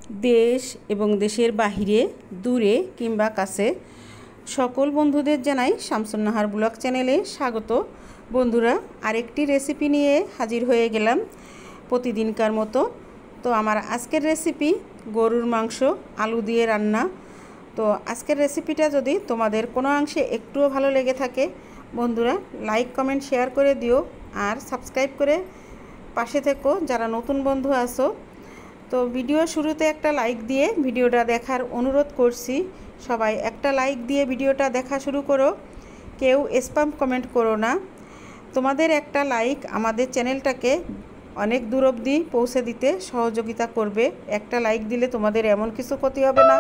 দেশ এবং দেশের বাহিরে দূরে কিংবা কাছে সকল বন্ধুদের জানাই শামসুন নাহার ব্লগ চ্যানেলে স্বাগত। বন্ধুরা, আরেকটি রেসিপি নিয়ে হাজির হয়ে গেলাম প্রতিদিনকার মতো। তো আমার আজকের রেসিপি গরুর মাংস আলু দিয়ে রান্না। তো আজকের রেসিপিটা যদি তোমাদের কোনো অংশে একটুও ভালো লেগে থাকে বন্ধুরা, লাইক কমেন্ট শেয়ার করে দিও আর সাবস্ক্রাইব করে পাশে থেকো যারা নতুন বন্ধু আছো। তো ভিডিও শুরুতে একটা লাইক দিয়ে ভিডিওটা দেখার অনুরোধ করছি। সবাই একটা লাইক দিয়ে ভিডিওটা দেখা শুরু করো, কেউ স্প্যাম কমেন্ট করো না। তোমাদের একটা লাইক আমাদের চ্যানেলটাকে অনেক দূর অবধি পৌঁছে দিতে সহযোগিতা করবে। একটা লাইক দিলে তোমাদের এমন কিছু ক্ষতি হবে না।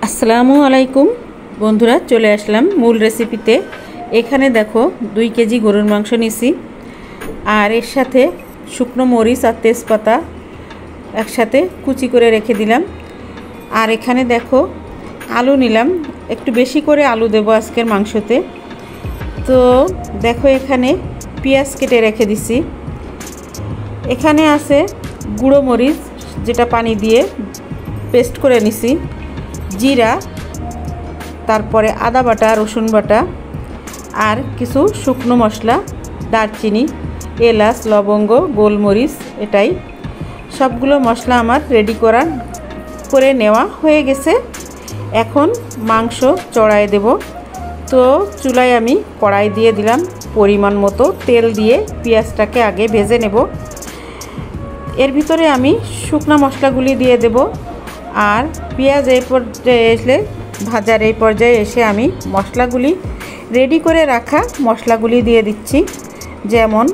আসসালামু আলাইকুম বন্ধুরা, চলে আসলাম মূল রেসিপিতে। এখানে দেখো 2 কেজি গরুর মাংস নিছি, আর এর সাথে শুকনো মরিচ আর তেজপাতা একসাথে কুচি করে রেখে দিলাম। আর এখানে দেখো আলু নিলাম, একটু বেশি করে আলু দেবো আজকের মাংসতে। তো দেখো এখানে পেঁয়াজ কেটে রেখে দিছি। এখানে আছে গুঁড়ো মরিচ, যেটা পানি দিয়ে পেস্ট করে নিছি, জিরা, তারপরে আদা বাটা, রসুন বাটা, আর কিছু শুকনো মশলা, দারচিনি, এলাচ, লবঙ্গ, গোলমরিচ। এটাই সবগুলো মশলা আমার রেডি করে নেওয়া হয়ে গেছে। এখন মাংস চড়াই দেব। তো চুলায় আমি কড়াই দিয়ে দিলাম, পরিমাণ মতো তেল দিয়ে পেঁয়াজটাকে আগে ভেজে নেব। এর ভিতরে আমি শুকনো মশলাগুলি দিয়ে দেব। আর পেঁয়াজ এই পর্যায়ে ভাজার এই পর্যায়ে এসে আমি মশলাগুলি রেডি করে রাখা মশলাগুলি দিয়ে দিচ্ছি, যেমন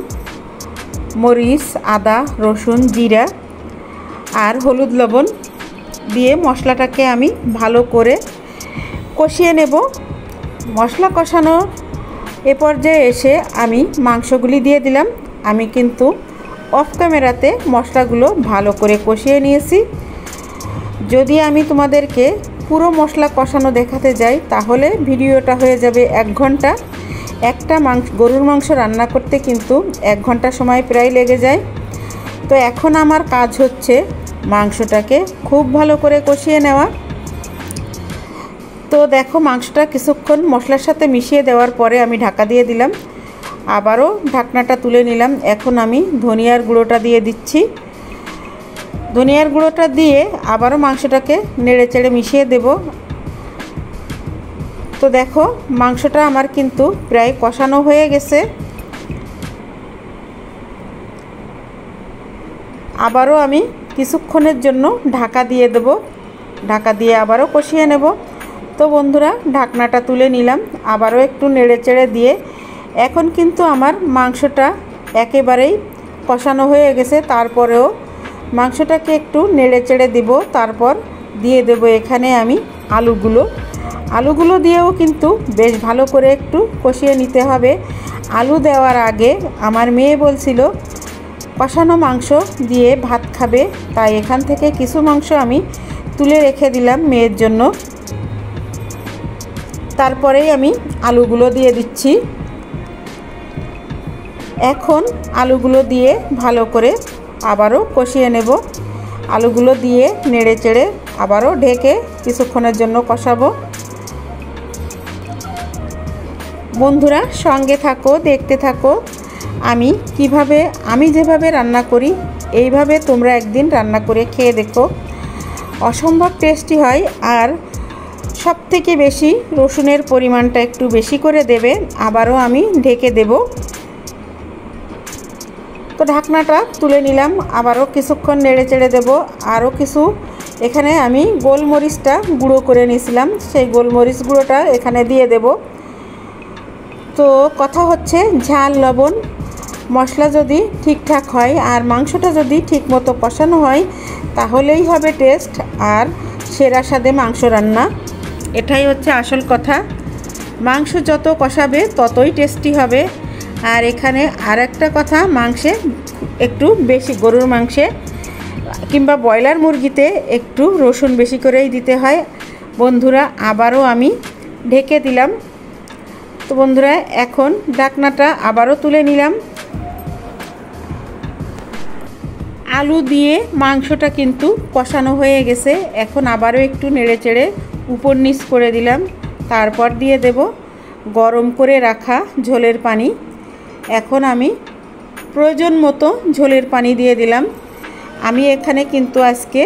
মরিচ, আদা, রসুন, জিরা আর হলুদ, লবণ দিয়ে মশলাটাকে আমি ভালো করে কষিয়ে নেব। মশলা কষানো এ পর্যায়ে এসে আমি মাংসগুলি দিয়ে দিলাম। আমি কিন্তু অফ ক্যামেরাতে মশলাগুলো ভালো করে কষিয়ে নিয়েছি। যদি আমি তোমাদেরকে পুরো মশলা কষানো দেখাতে যাই তাহলে ভিডিওটা হয়ে যাবে 1 ঘন্টা। একটা গরুর মাংস রান্না করতে কিন্তু 1 ঘন্টা সময় প্রায় লেগে যায়। তো এখন আমার কাজ হচ্ছে মাংসটাকে খুব ভালো করে কষিয়ে নেওয়া। তো দেখো মাংসটা কিছুক্ষণ মশলার সাথে মিশিয়ে দেওয়ার পরে আমি ঢাকা দিয়ে দিলাম, আবারও ঢাকনাটা তুলে নিলাম। এখন আমি ধনিয়ার গুঁড়োটা দিয়ে দিচ্ছি। ধনিয়ার গুঁড়োটা দিয়ে আবারও মাংসটাকে নেড়ে চেড়ে মিশিয়ে দেব। তো দেখো মাংসটা আমার কিন্তু প্রায় কষানো হয়ে গেছে। আবারও আমি কিছুক্ষণের জন্য ঢাকা দিয়ে দেব, ঢাকা দিয়ে আবারও কষিয়ে নেব। তো বন্ধুরা, ঢাকনাটা তুলে নিলাম, আবারও একটু নেড়ে চেড়ে দিয়ে এখন কিন্তু আমার মাংসটা একেবারেই কষানো হয়ে গেছে। তারপরেও মাংসটাকে একটু নেড়ে চেড়ে দিব, তারপর দিয়ে দেব এখানে আমি আলুগুলো দিয়েও কিন্তু বেশ ভালো করে একটু কষিয়ে নিতে হবে। আলু দেওয়ার আগে আমার মেয়ে বলছিল কষানো মাংস দিয়ে ভাত খাবে, তাই এখান থেকে কিছু মাংস আমি তুলে রেখে দিলাম মেয়ের জন্য। তারপরেই আমি আলুগুলো দিয়ে দিচ্ছি। এখন আলুগুলো দিয়ে ভালো করে আবারও কষিয়ে নেব। আলুগুলো দিয়ে নেড়ে চেড়ে আবারও ঢেকে কিছুক্ষণের জন্য কষাবো। বন্ধুরা সঙ্গে থাকো, দেখতে থাকো আমি যেভাবে রান্না করি এইভাবে তোমরা একদিন রান্না করে খেয়ে দেখো, অসম্ভব টেস্টি হয়। আর সবথেকে বেশি রসুনের পরিমাণটা একটু বেশি করে দেবে। আবারও আমি ঢেকে দেব। তো ঢাকনাটা তুলে নিলাম, আবারও কিছুক্ষণ নেড়ে চেড়ে দেবো। আরও কিছু এখানে আমি গোলমরিচটা গুঁড়ো করে নিয়েছিলাম, সেই গোলমরিচ গুঁড়োটা এখানে দিয়ে দেব। তো কথা হচ্ছে ঝাল, লবণ, মশলা যদি ঠিকঠাক হয় আর মাংসটা যদি ঠিকমতো কষানো হয় তাহলেই হবে টেস্ট আর সেরা স্বাদে মাংস রান্না। এটাই হচ্ছে আসল কথা। মাংস যত কষাবে ততই টেস্টি হবে। আর এখানে আর একটা কথা, মাংসে একটু বেশি, গরুর মাংসে কিংবা ব্রয়লার মুরগিতে একটু রসুন বেশি করেই দিতে হয়। বন্ধুরা আবারও আমি ঢেকে দিলাম। তো বন্ধুরা এখন ঢাকনাটা আবারও তুলে নিলাম। আলু দিয়ে মাংসটা কিন্তু কষানো হয়ে গেছে। এখন আবারও একটু নেড়েচেড়ে উপর নিচ করে দিলাম। তারপর দিয়ে দেব গরম করে রাখা ঝোলের পানি। এখন আমি প্রয়োজন মতো ঝোলের পানি দিয়ে দিলাম। আমি এখানে কিন্তু আজকে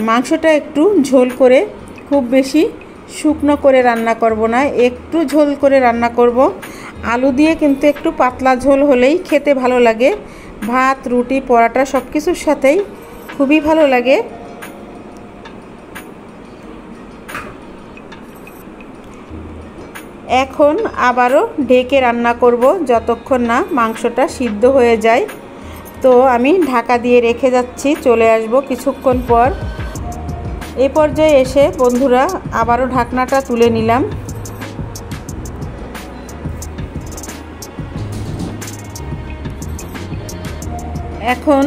মাংসটা একটু ঝোল করে, খুব বেশি শুকনো করে রান্না করব না, একটু ঝোল করে রান্না করব। আলু দিয়ে কিন্তু একটু পাতলা ঝোল হলেই খেতে ভালো লাগে। ভাত, রুটি, পরোটা সব কিছুর সাথেই খুবই ভালো লাগে। এখন আবারও ঢেকে রান্না করব যতক্ষণ না মাংসটা সিদ্ধ হয়ে যায়। তো আমি ঢাকা দিয়ে রেখে যাচ্ছি, চলে আসব কিছুক্ষণ পর। এ পর্যায়ে এসে বন্ধুরা আবারও ঢাকনাটা তুলে নিলাম। এখন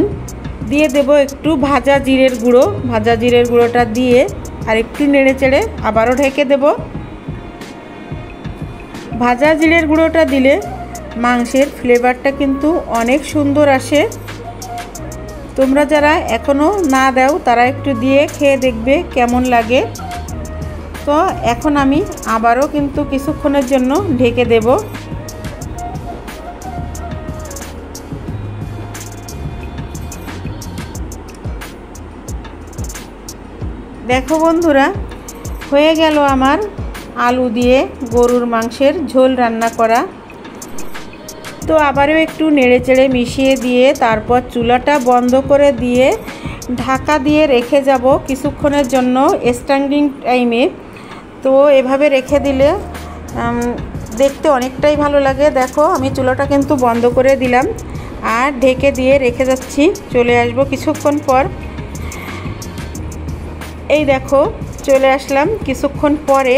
দিয়ে দেব একটু ভাজা জিরের গুঁড়ো। ভাজা জিরের গুঁড়োটা দিয়ে আর একটু নেড়েচেড়ে আবারও ঢেকে দেব। ভাজা জিরের গুঁড়োটা দিলে মাংসের ফ্লেভারটা কিন্তু অনেক সুন্দর আসে। তোমরা যারা এখনও না দাও তারা একটু দিয়ে খেয়ে দেখবে কেমন লাগে। তো এখন আমি আবারও কিন্তু কিছুক্ষণের জন্য ঢেকে দেব। দেখো বন্ধুরা, হয়ে গেল আমার আলু দিয়ে গরুর মাংসের ঝোল রান্না করা। তো আবারও একটু নেড়েচেড়ে মিশিয়ে দিয়ে তারপর চুলাটা বন্ধ করে দিয়ে ঢাকা দিয়ে রেখে যাব কিছুক্ষণের জন্য স্ট্যান্ডিং টাইমে। তো এভাবে রেখে দিলে দেখতে অনেকটাই ভালো লাগে। দেখো আমি চুলাটা কিন্তু বন্ধ করে দিলাম আর ঢেকে দিয়ে রেখে যাচ্ছি, চলে আসব কিছুক্ষণ পর। এই দেখো চলে আসলাম কিছুক্ষণ পরে,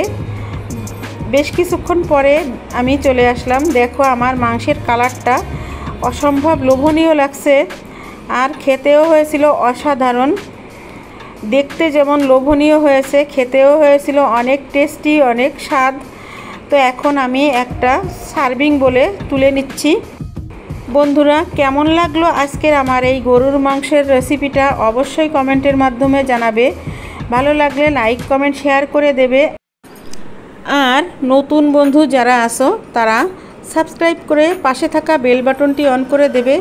বেশ কিছুক্ষণ পরে আমি চলে আসলাম। দেখো আমার মাংসের কালারটা অসম্ভব লোভনীয় লাগছে আর খেতেও হয়েছিল অসাধারণ। দেখতে যেমন লোভনীয় হয়েছে, খেতেও হয়েছিল অনেক টেস্টি, অনেক স্বাদ। তো এখন আমি একটা সার্ভিং বলে তুলে নিচ্ছি। বন্ধুরা কেমন লাগলো আজকের আমার এই গরুর মাংসের রেসিপিটা অবশ্যই কমেন্টের মাধ্যমে জানাবে। ভালো লাগলে লাইক, কমেন্ট, শেয়ার করে দেবে। আর নতুন বন্ধু যারা আছো তারা সাবস্ক্রাইব করে পাশে থাকা বেল বাটনটি অন করে দেবে,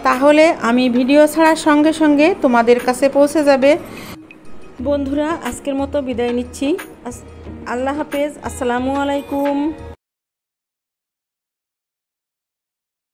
তাহলে আমি ভিডিও ছাড়ার সঙ্গে সঙ্গে তোমাদের কাছে পৌঁছে যাবে। বন্ধুরা আজকের মতো বিদায় নিচ্ছি। আল্লাহ হাফেজ। আসসালামু আলাইকুম।